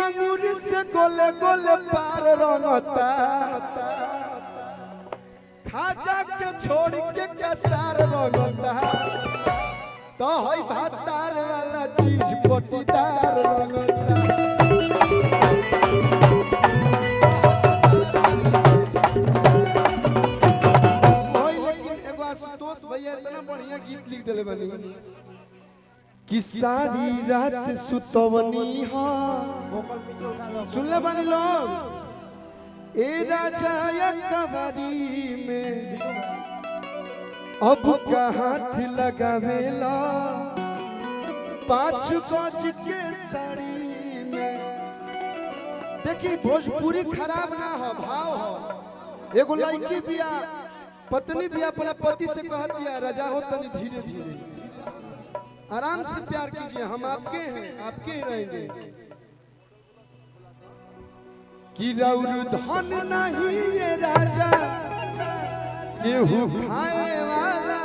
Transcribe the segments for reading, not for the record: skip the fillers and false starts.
अंगूर से गोले गोले पार रंगता खाजा के छोड़ के कसार रंगता तो हई भातार वाला चीज पोटीदार रंगता भैया इतना बढ़िया गीत लिख दिले बनी कि सारी रात सुतवनी हा सुन ले बनी लोग ए राजा कबारी में अब का हाथ लगावेला 5 गज के साड़ी में देखी भोजपुरी खराब ना हो भाव हो एगो लड़की बिया पत्नी भी अपना पति से कहती है राजा हो तनी धीरे धीरे आराम से प्यार कीजिए हम आपके हैं आपके ही रहेंगे कि रौर धन नहीं ये राजा केहू खाए वाला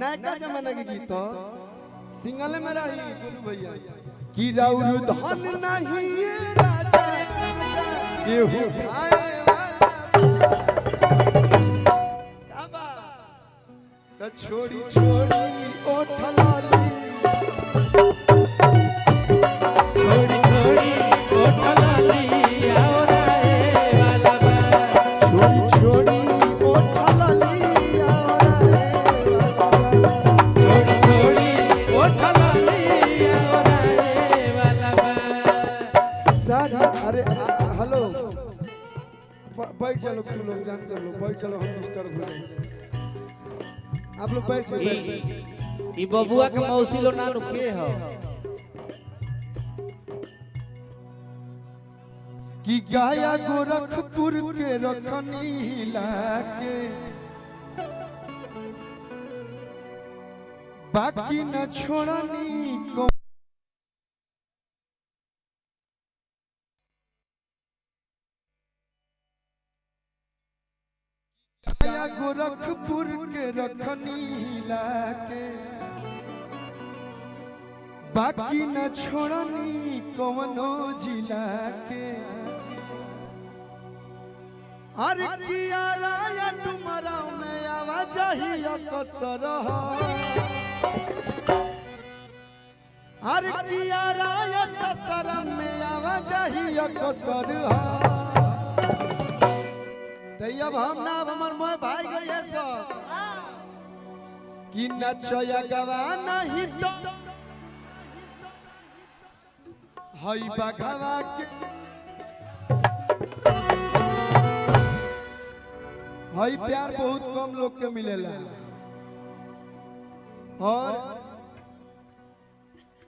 नया जमाना के गीत सिंगल में रही बोलू भैया कि रौर धन नहीं ये राजा केहू खाए छोड़ी छोड़ी ओठलाली छोड़ी छोड़ी ओठलाली आओ रे वाला बा छोड़ी छोड़ी ओठलाली आओ रे छोड़ी छोड़ी ओठलाली आओ रे वाला बा सारा अरे हेलो बैठ चलो तुम लोग जानते हो बैठ चलो हम डिस्टर्ब हो रहे आप लोग बैठ जाइए ई बबुआ के मौसी लो नानु के हो कि गाया गोरखपुर के रखनी लाके बाकी न छोड़नी को गाया गोरखपुर के रखनी लाके बाकी न छोड़नी कवनो जिला के अरे किया राया तुम्हारा में आवाज ही कसर अरे किया राया ससर में आवाज ही कसर अब हम ना हमर मोय भाई गए सब कि नचया गवाना ही तो हई बघवा के हई प्यार बहुत कम लोग के मिलेला और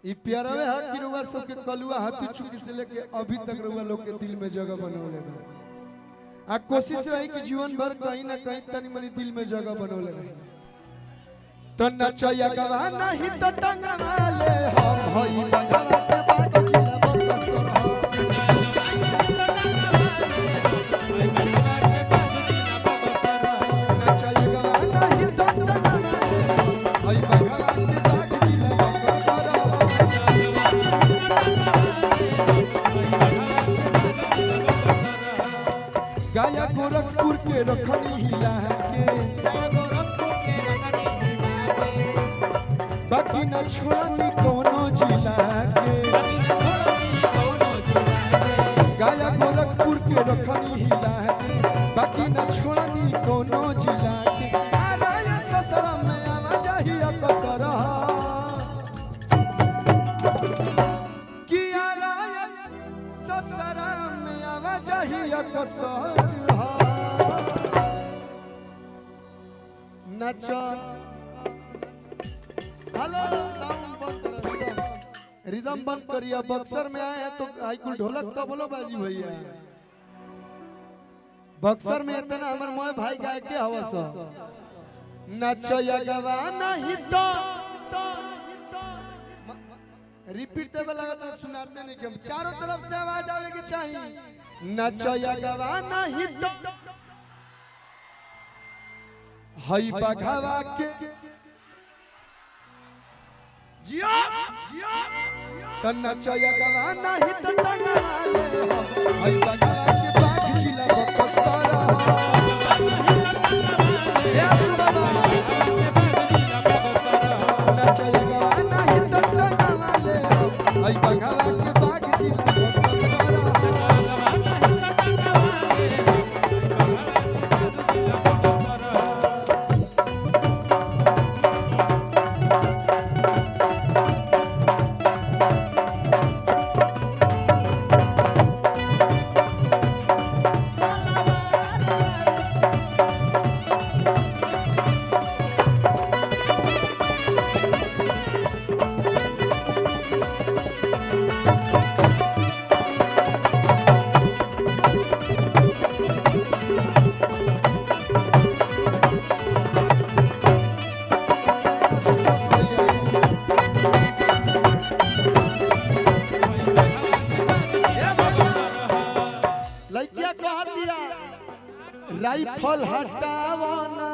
ई प्यारवे है कि रुआ सब के कलुआ हाथी चुकी से लेके अभी तक रुआ लोग के दिल में जगह बनौले बा आ कोशिश रही कि जीवन भर कहीं ना कहीं तनी मनी दिल में जगह बनौले रही तो नचया गवाना ही तो टंगवाले हम हई बघवा के बात जिला बकसर नचया गवाना ही तो टंगवाले हई बघवा के बात जिला बकसर गाया गोरखपुर के रखनी हिला के बाकी न छोड़नी कोनो जिला के गाया गोरखपुर के रखनी हिला के बाकी न छोड़नी कोनो जिला के आया ससरा में आवाज ही कसर कि आया ससरा में आवाज ही कसर नचा हेलो साउंड बंद करो रिदम बंद करिए बक्सर में आए हैं तो आई कुल ढोलक तो बोलो बाजी भैया बक्सर में इतना हमर मोय भाई गाय के हवस नचया गवाना ही तो रिपीट देवे लगा सुनाते नहीं कि चारों तरफ से आवाज आवे की चाहिए नचया गवाना ही तो हई बघवा के जियो तना चया गवा नहीं तो टंगवा ले आई बगवा के बाग जिला बकसरा ए सुबाबा तना चया गवा नहीं तो टंगवा ले आई बगवा के बाग जिला राइफल हटावाना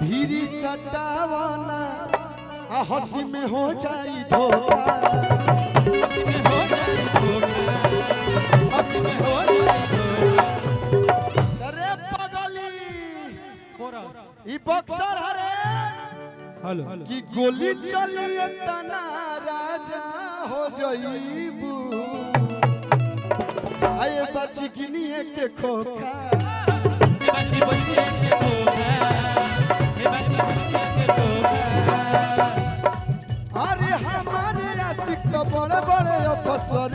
भीरी सटावाना आ हंसी में हो जाई धोखा अरे पगली ई बक्सर हरे हेलो की गोली चली तना राजा हो जाईबू आए बच्ची गिनिए के खोखा अरे हमारे आशिक तो बड़े बड़े अफसर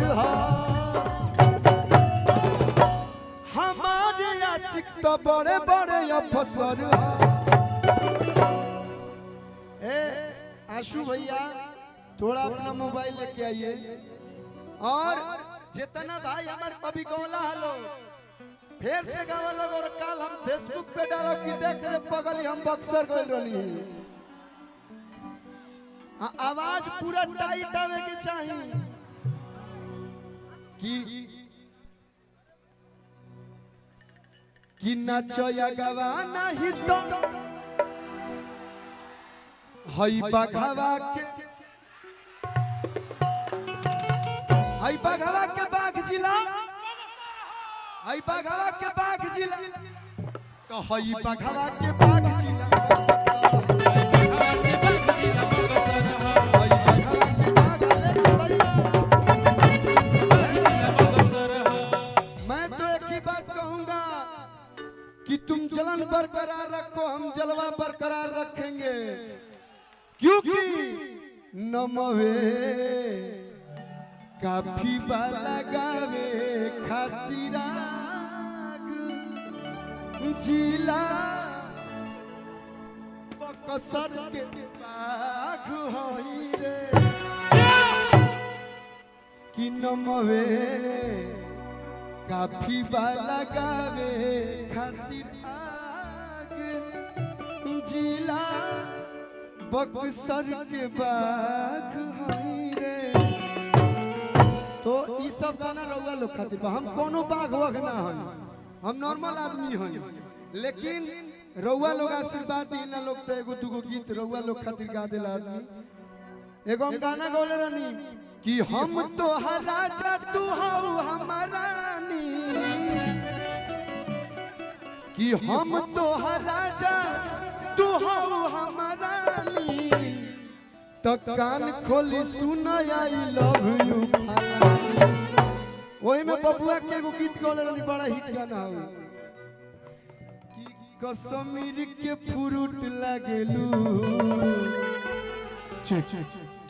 हमारे आशिक तो बड़े बड़े अफसर ए आशु भैया थोड़ा अपना मोबाइल लेके आइए और जितना भाई हमारे अभी गौला हलो फिर से गावा लोग और कल हम फेसबुक पे डालो कि देख रे पगली हम बक्सर गइल रहनी आवाज पूरा टाइट आवे के चाहिए कि नचया गवा नहीं तो हई बघवा के हई बघवा के बाग जिला हई बघवा के बाग जिला तो हई बघवा के बाग जिला मैं तो एक ही बात कहूंगा कि तुम जलन बरकरार रखो हम जलवा बरकरार रखेंगे क्योंकि नमवे काफी बाला गावे खातिराग जिला बक्सर के बाग होई रे कि नमवे काफी बाला गावे खातिर आग जिला बक्सर के बाग होई रे तो ई सब गाना रउआ लोग खातिर हम कोनो बाघ वघ ना हन हम नॉर्मल आदमी हन लेकिन रउआ लोग आशीर्वाद दिला लोग तो एगो दुगो गीत रउआ लोग खातिर गा देला आदमी एगो हम गाना गौले रहनी कि हम तो राजा तू हऊ हमारा रानी कि हम तो राजा तू हऊ हमारा रानी तो कान खोली सुन आई लव यू ओही में बबुआ के एगो गीत गौले रहनी बड़ा हिट गाना हो कि कश्मीर के फ्रूट लागेलू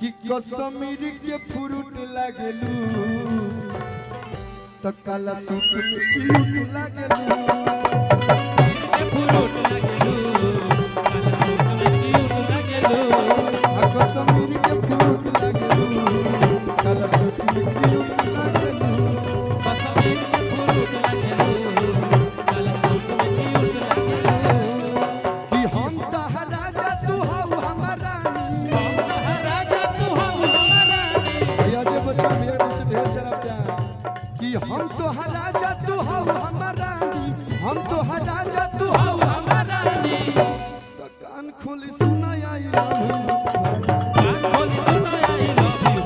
कि कश्मीर के फ्रूट लागेलू तो काला सूट में क्यूट लागेलू कश्मीर के फ्रूट लागेलू काला सूट में क्यूट लागेलू कि हम तो राजा तू हऊ हमारा भैया जे बच्चा भैया से ढेर सारा प्यार कि हम तो राजा तू हऊ हमारा हम तो राजा तू हऊ हमारा तो कान खोली सुना आई लव यू कान खोली सुना आई लव यू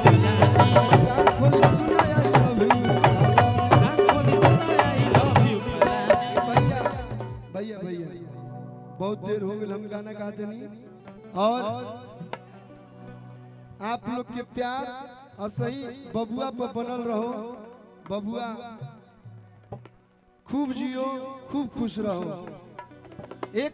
बहुत देर हो गई हम गाना गाते नहीं, और आप लोग के प्यार और सही बबुआ पर बनल रहो। बबुआ खूब जियो, खूब खुश रहो। एक